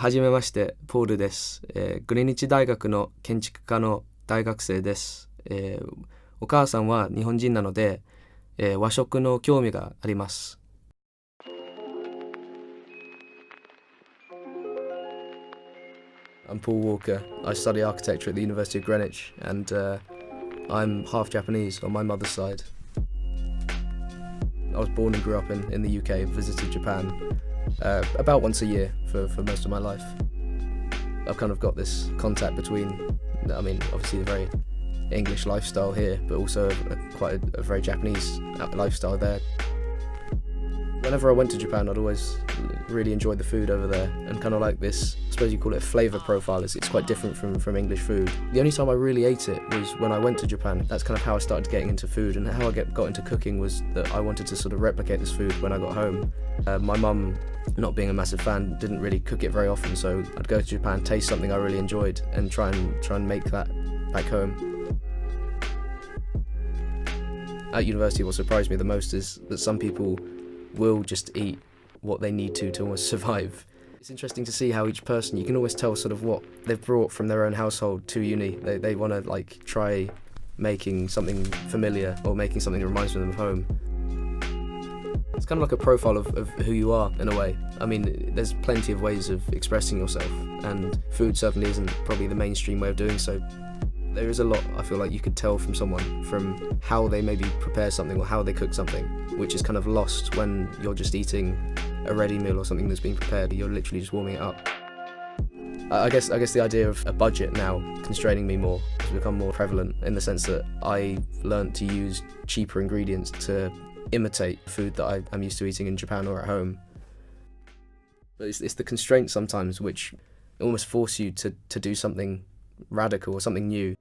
はじめまして、ポールです。グリニッチ大学の建築科の大学生です。お母さんは日本人なので、和食の興味があります。I'm Paul Walker. I study architecture at the University of Greenwich, and I'm half Japanese on my mother's side. I was born and grew up in the UK, visited Japan about once a year for most of my life. I've kind of got this contact between, I mean, obviously a very English lifestyle here, but also quite a very Japanese lifestyle there. Whenever I went to Japan, I'd always really enjoyed the food over there, and kind of like this, I suppose you call it a flavour profile. It's quite different from English food. The only time I really ate it was when I went to Japan. That's kind of how I started getting into food, and how I got into cooking was that I wanted to sort of replicate this food when I got home. My mum, not being a massive fan, didn't really cook it very often, so I'd go to Japan, taste something I really enjoyed, and try and make that back home. At university, what surprised me the most is that some people will just eat what they need to almost survive. It's interesting to see how each person, you can always tell sort of what they've brought from their own household to uni. They want to like try making something familiar or making something that reminds them of home. It's kind of like a profile of who you are in a way. I mean, there's plenty of ways of expressing yourself, and food certainly isn't probably the mainstream way of doing so. There is a lot, I feel like, you could tell from someone, from how they maybe prepare something or how they cook something, which is kind of lost when you're just eating a ready meal or something that's being prepared. You're literally just warming it up. I guess the idea of a budget now constraining me more has become more prevalent, in the sense that I learnt to use cheaper ingredients to imitate food that I'm used to eating in Japan or at home. But it's the constraints sometimes which almost force you to do something radical or something new.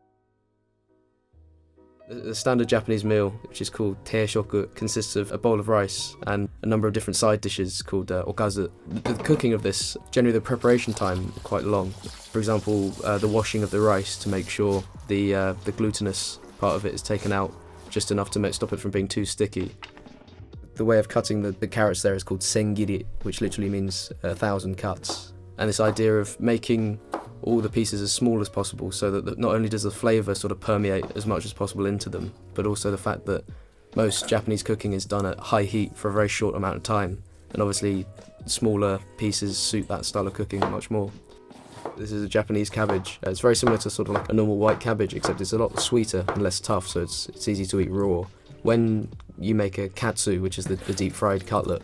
The standard Japanese meal, which is called teishoku, consists of a bowl of rice and a number of different side dishes called okazu. The cooking of this, generally the preparation time is quite long. For example, the washing of the rice to make sure the glutinous part of it is taken out just enough to stop it from being too sticky. The way of cutting the carrots there is called sengiri, which literally means 1,000 cuts. And this idea of making all the pieces as small as possible, so that not only does the flavour sort of permeate as much as possible into them, but also the fact that most Japanese cooking is done at high heat for a very short amount of time, and obviously smaller pieces suit that style of cooking much more. This is a Japanese cabbage. It's very similar to sort of like a normal white cabbage, except it's a lot sweeter and less tough, so it's easy to eat raw. When you make a katsu, which is the deep fried cutlet,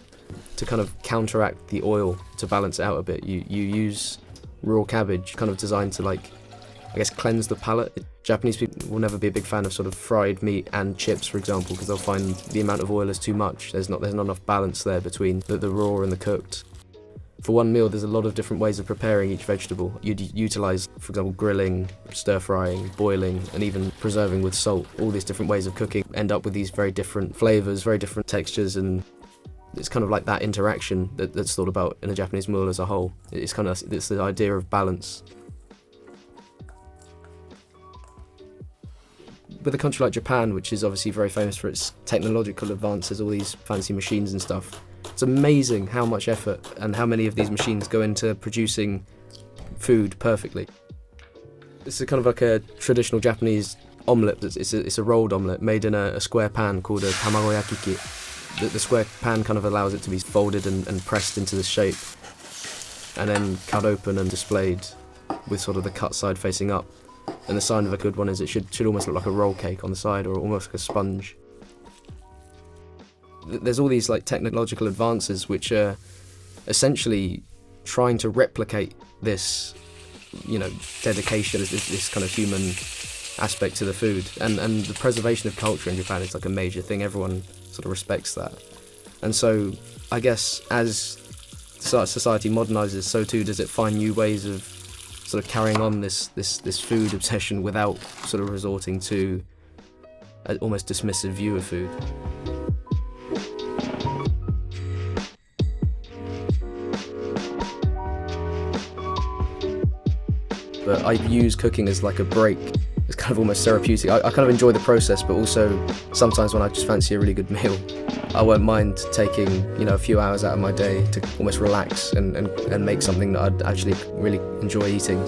to kind of counteract the oil, to balance it out a bit, you use raw cabbage, kind of designed to, like, I guess, cleanse the palate. Japanese people will never be a big fan of sort of fried meat and chips, for example, because they'll find the amount of oil is too much. There's not enough balance there between the raw and the cooked. For one meal, there's a lot of different ways of preparing each vegetable. You'd utilise, for example, grilling, stir-frying, boiling, and even preserving with salt. All these different ways of cooking end up with these very different flavours, very different textures, and it's kind of like that interaction that's thought about in a Japanese meal as a whole. It's the idea of balance. With a country like Japan, which is obviously very famous for its technological advances, all these fancy machines and stuff, it's amazing how much effort and how many of these machines go into producing food perfectly. This is kind of like a traditional Japanese omelette. It's a rolled omelette made in a square pan called a tamagoyakiki. The square pan kind of allows it to be folded and pressed into this shape, and then cut open and displayed with sort of the cut side facing up. And the sign of a good one is it should almost look like a roll cake on the side, or almost like a sponge. There's all these like technological advances which are essentially trying to replicate this, dedication, this kind of human aspect to the food, and the preservation of culture in Japan is like a major thing. Everyone sort of respects that, and so I guess as society modernises, so too does it find new ways of sort of carrying on this food obsession without sort of resorting to an almost dismissive view of food. But I use cooking as like a break It's kind of almost therapeutic. I kind of enjoy the process, but also sometimes when I just fancy a really good meal, I won't mind taking, a few hours out of my day to almost relax and make something that I'd actually really enjoy eating.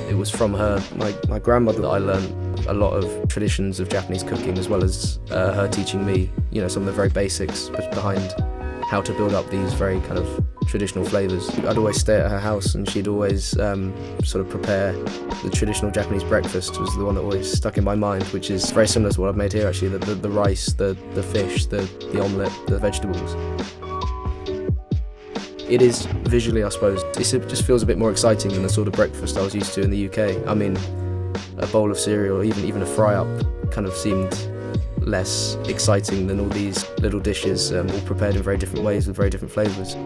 It was from her, my grandmother, that I learned a lot of traditions of Japanese cooking, as well as her teaching me, some of the very basics behind how to build up these very kind of traditional flavours. I'd always stay at her house, and she'd always sort of prepare the traditional Japanese breakfast. Was the one that always stuck in my mind, which is very similar to what I've made here actually. The rice, the fish, the omelette, the vegetables. It is visually, I suppose, it just feels a bit more exciting than the sort of breakfast I was used to in the UK. I mean, a bowl of cereal or even a fry-up kind of seemed less exciting than all these little dishes, all prepared in very different ways with very different flavours.